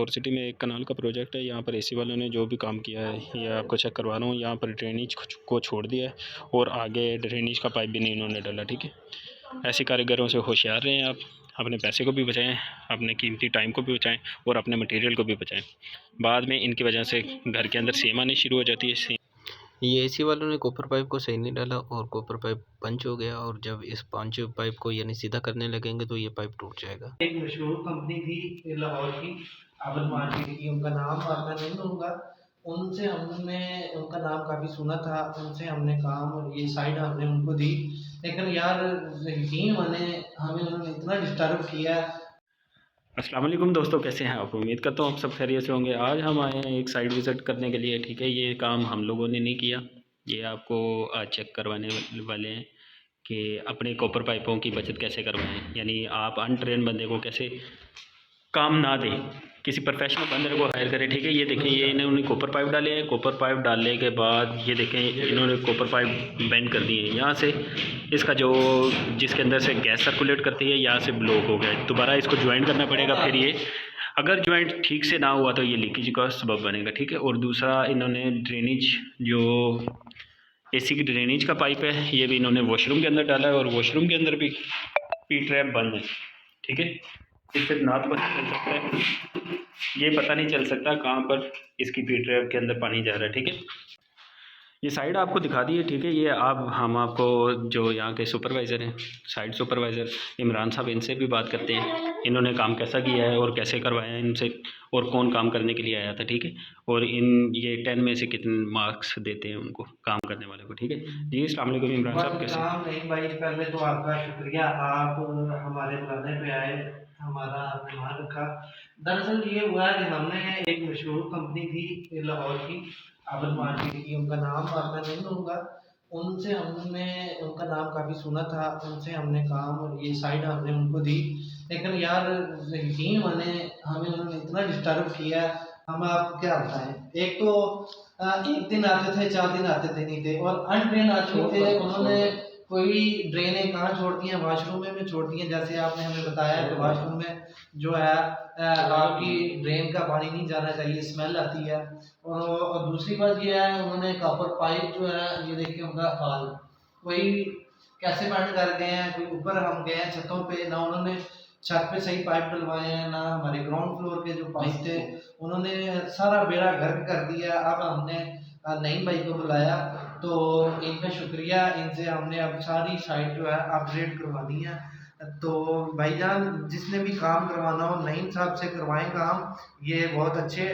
Lahore city में एक कनाल का प्रोजेक्ट है। यहाँ पर एसी वालों ने जो भी काम किया है ये आपको चेक करवा रहा हूँ। यहाँ पर ड्रेनेज को छोड़ दिया है और आगे ड्रेनेज का पाइप भी नहीं इन्होंने डाला। ठीक है, ऐसे कारीगरों से होशियार रहें आप, अपने पैसे को भी बचाएं, अपने कीमती टाइम को भी बचाएं और अपने मटेरियल को भी बचाएं। बाद में इनकी वजह से घर के अंदर सेम आनी शुरू हो जाती है। ये एसी वालों ने कॉपर पाइप को सही नहीं डाला और कॉपर पाइप पंच हो गया, और जब इस पंच पाइप को यानी सीधा करने लगेंगे तो ये पाइप टूट जाएगा। एक मशहूर कंपनी थी लाहौर की, आबद मार्केट की, उनका नाम मैं नहीं लूँगा। उनसे हमने उनका नाम काफ़ी सुना था, उनसे हमने काम ये साइड हमने उनको दी, लेकिन यार यकीन माने हमें उन्होंने इतना डिस्टर्ब किया। अस्सलाम वालेकुम दोस्तों, कैसे हैं आप? उम्मीद करता हूँ आप सब खैरियत से होंगे। आज हम आए हैं एक साइट विज़िट करने के लिए। ठीक है, ये काम हम लोगों ने नहीं किया, ये आपको आज चेक करवाने वाले हैं कि अपने कॉपर पाइपों की बचत कैसे करवाएं। यानी आप अनट्रेन बंदे को कैसे काम ना दें, किसी प्रोफेशनल बंदे को हायर करें। ठीक है, ये देखें, ये इन्होंने कॉपर पाइप डाले हैं। कॉपर पाइप डालने के बाद ये देखें इन्होंने कॉपर पाइप बेंड कर दिए हैं। यहाँ से इसका जो जिसके अंदर से गैस सर्कुलेट करती है यहाँ से ब्लॉक हो गया, दोबारा इसको ज्वाइन करना पड़ेगा। फिर ये अगर ज्वाइंट ठीक से ना हुआ तो ये लीकेज का सबब बनेगा। ठीक है, और दूसरा इन्होंने ड्रेनेज जो एसी की ड्रेनेज का पाइप है ये भी इन्होंने वॉशरूम के अंदर डाला है, और वॉशरूम के अंदर भी पी ट्रैप बंद है। ठीक है, इससे ना तो पता चल सकता है, ये पता नहीं चल सकता कहाँ पर इसकी पी ट्रैप के अंदर पानी जा रहा है। ठीक है, ये साइड आपको दिखा दी है। ठीक है, ये हम आपको जो यहाँ के सुपरवाइज़र हैं, साइड सुपरवाइज़र इमरान साहब, इनसे भी बात करते हैं इन्होंने काम कैसा किया है और कैसे करवाया है इनसे, और कौन काम करने के लिए आया था। ठीक है, और ये 10 में से कितने मार्क्स देते हैं उनको काम करने वाले को। ठीक है जी, अस्सलाम वालेकुम इमरान साहब, कैसे? नहीं भाई, पहले तो आपका शुक्रिया, आप हमारे बुलाने पे आए, हमारा मेहमान रखा। दरअसल ये हुआ कि हमने एक मशहूर कंपनी थी लाहौर की, आबद मार्केट की, उनका नाम मैं नहीं लूँगा। उनसे हमने उनका नाम काफ़ी सुना था, उनसे हमने काम ये साइड हमने उनको दी, लेकिन यार यकीन माने हमें उन्होंने इतना डिस्टर्ब किया। हम आपको क्या बताएं, एक तो एक दिन आते थे, 4 दिन आते थे नहीं थे, और अनट्रेन आदमी थे। उन्होंने कोई ड्रेनें कहाँ छोड़ दी हैं, वाशरूम में छोड़ दी हैं। जैसे आपने हमें बताया कि वाशरूम में जो है आपकी ड्रेन का पानी नहीं जाना चाहिए, स्मेल आती है। और दूसरी बात ये है, उन्होंने कॉपर पाइप जो है, ये देखिए उनका हाल, कोई कैसे बंद कर गए हैं। कोई ऊपर हम गए हैं छतों पे, ना उन्होंने छत पे सही पाइप डलवाए हैं, ना हमारे ग्राउंड फ्लोर के जो पाइप थे उन्होंने सारा बेड़ा गर्क कर दिया। अब हमने नईम भाई को बुलाया, तो इनका शुक्रिया, इनसे हमने अब सारी साइट जो है अपग्रेड करवा दी है। तो भाईजान जिसने भी काम करवाना हो नईम साहब से करवाएं काम, ये बहुत अच्छे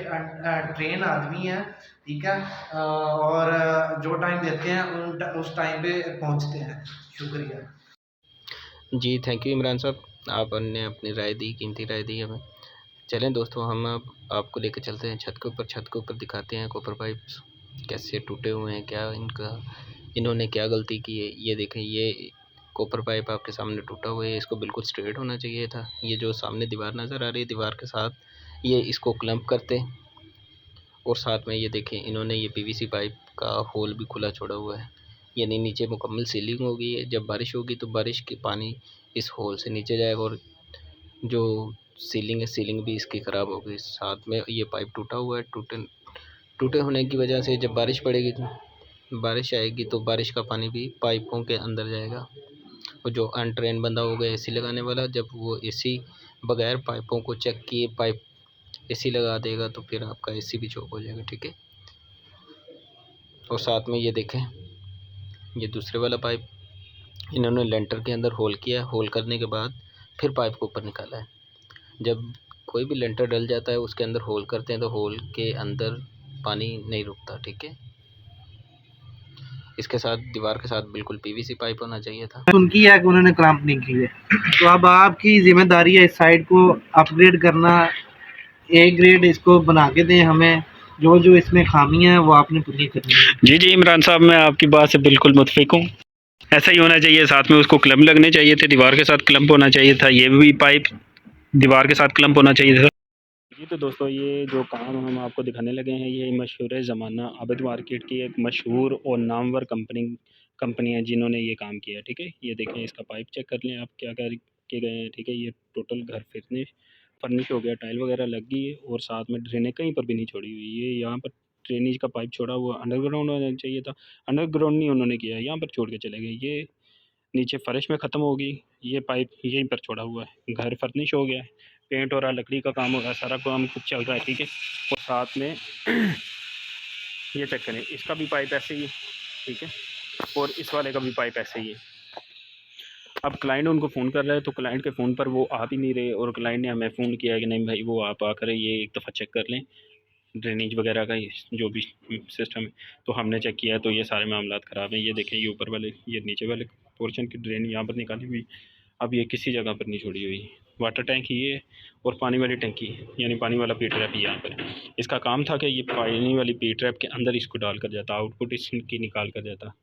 ट्रेन आदमी हैं। ठीक है, और जो टाइम देते हैं उस टाइम पे पहुंचते हैं। शुक्रिया जी, थैंक यू इमरान साहब, आपने अपनी राय दी, कीमती राय दी हमें। चलें दोस्तों, हम अब आपको लेकर चलते हैं छत के ऊपर दिखाते हैं कॉपर पाइप कैसे टूटे हुए हैं, क्या इन्होंने क्या गलती की है। ये देखें, ये कॉपर पाइप आपके सामने टूटा हुआ है, इसको बिल्कुल स्ट्रेट होना चाहिए था। ये जो सामने दीवार नज़र आ रही है, दीवार के साथ ये इसको क्लम्प करते, और साथ में ये देखें इन्होंने ये पीवीसी पाइप का होल भी खुला छोड़ा हुआ है, यानी नीचे मुकम्मल सीलिंग हो गई है। जब बारिश होगी तो बारिश के पानी इस होल से नीचे जाएगा, और जो सीलिंग है, सीलिंग भी इसकी ख़राब हो गई। साथ में ये पाइप टूटा हुआ है, टूटे होने की वजह से जब बारिश पड़ेगी, बारिश आएगी तो बारिश का पानी भी पाइपों के अंदर जाएगा। और जो अनट्रेन बंदा होगा एसी लगाने वाला, जब वो एसी बगैर पाइपों को चेक किए पाइप एसी लगा देगा तो फिर आपका एसी भी चौक हो जाएगा। ठीक है, और साथ में ये देखें, ये दूसरे वाला पाइप इन्होंने लेंटर के अंदर होल किया है, होल करने के बाद फिर पाइप को ऊपर निकाला है। जब कोई भी लेंटर डल जाता है उसके अंदर होल करते हैं तो होल के अंदर पानी नहीं रुकता। ठीक है, इसके साथ दीवार के साथ बिल्कुल पीवीसी पाइप होना चाहिए था। उनकी है कि उन्होंने क्लैंप नहीं की है, तो अब आपकी जिम्मेदारी है इस साइड को अपग्रेड करना, ए ग्रेड इसको बना के दें हमें। जो जो इसमें खामियां हैं वो आपने पूरी करनी है। जी जी इमरान साहब, मैं आपकी बात से बिल्कुल मुतफिक हूँ। ऐसा ही होना चाहिए, साथ में उसको क्लम्प लगने चाहिए थे, दीवार के साथ क्लम्प होना चाहिए था, ये भी पाइप दीवार के साथ क्लम्प होना चाहिए था। जी तो दोस्तों, ये जो काम हम आपको दिखाने लगे हैं ये मशहूर ज़माना आबिद मार्केट की एक मशहूर और नामवर कंपनी है जिन्होंने ये काम किया है। ठीक है, ये देखें, इसका पाइप चेक कर लें आप क्या कर के गए हैं। ठीक है, ये टोटल घर फिनिश फर्निश हो गया, टाइल वगैरह लग गई है और साथ में ड्रेनें कहीं पर भी नहीं छोड़ी हुई। ये यहाँ पर ड्रेनेज का पाइप छोड़ा हुआ अंडरग्राउंड होना चाहिए था, अंडरग्राउंड नहीं उन्होंने किया, यहाँ पर छोड़ के चले गए। ये नीचे फर्श में ख़त्म होगी, ये पाइप यहीं पर छोड़ा हुआ है। घर फर्निश हो गया है, पेंट हो रहा है, लकड़ी का काम हो रहा है, सारा काम कुछ चल रहा है, ठीक है। और साथ में ये चेक करें, इसका भी पाइप ऐसे ही है, ठीक है, और इस वाले का भी पाइप ऐसे ही है। अब क्लाइंट उनको फ़ोन कर रहा है तो क्लाइंट के फ़ोन पर वो आ भी नहीं रहे, और क्लाइंट ने हमें फ़ोन किया है कि नहीं भाई वो आप आकर ये एक दफ़ा चेक कर लें ड्रेनेज वगैरह का जो भी सिस्टम है। तो हमने चेक किया तो ये सारे मामलात ख़राब हैं। ये देखें, ये ऊपर वाले, ये नीचे वाले पोर्शन की ड्रेन यहाँ पर निकाली हुई, अब ये किसी जगह पर नहीं छोड़ी हुई। वाटर टैंक ये है और पानी वाली टंकी यानी पानी वाला पी ट्रैप यहाँ पर। इसका काम था कि ये पानी वाली पी ट्रैप के अंदर इसको डाल कर जाता, आउटपुट इसकी निकाल कर जाता।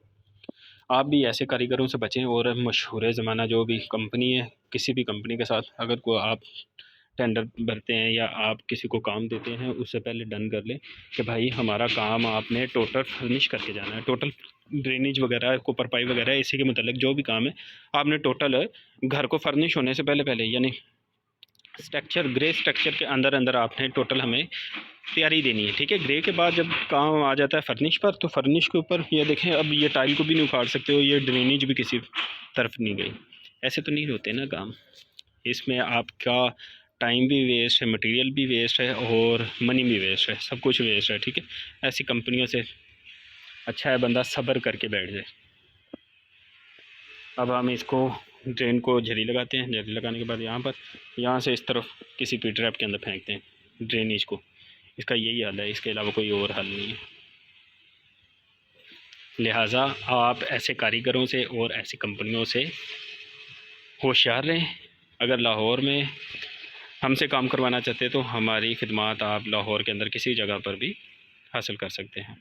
आप भी ऐसे कारीगरों से बचें, और मशहूर ज़माना जो भी कंपनी है, किसी भी कंपनी के साथ अगर कोई आप टेंडर भरते हैं या आप किसी को काम देते हैं, उससे पहले डन कर लें कि भाई हमारा काम आपने टोटल फिनिश करके जाना है। टोटल ड्रेनेज वगैरह, कॉपर पाइप वगैरह, इसी के मतलब जो भी काम है आपने टोटल घर को फर्निश होने से पहले यानी स्ट्रक्चर, ग्रे स्ट्रक्चर के अंदर अंदर आपने टोटल हमें तैयारी देनी है, ठीक है। ग्रे के बाद जब काम आ जाता है फर्निश पर, तो फर्निश के ऊपर ये देखें, अब ये टाइल को भी नहीं उखाड़ सकते हो, ये ड्रेनेज भी किसी तरफ नहीं गई। ऐसे तो नहीं होते ना काम, इसमें आपका टाइम भी वेस्ट है, मटेरियल भी वेस्ट है और मनी भी वेस्ट है, सब कुछ वेस्ट है, ठीक है। ऐसी कंपनियों से अच्छा है बंदा सब्र करके बैठ जाए। अब हम इसको ड्रेन को झरी लगाते हैं, झरी लगाने के बाद यहाँ से इस तरफ किसी पी ट्रैप के अंदर फेंकते हैं ड्रेनेज को। इसका यही हल है, इसके अलावा कोई और हल नहीं है। लिहाजा आप ऐसे कारीगरों से और ऐसी कंपनियों से होशियार रहें। अगर लाहौर में हमसे काम करवाना चाहते हैं तो हमारी खिदमात आप लाहौर के अंदर किसी जगह पर भी हासिल कर सकते हैं।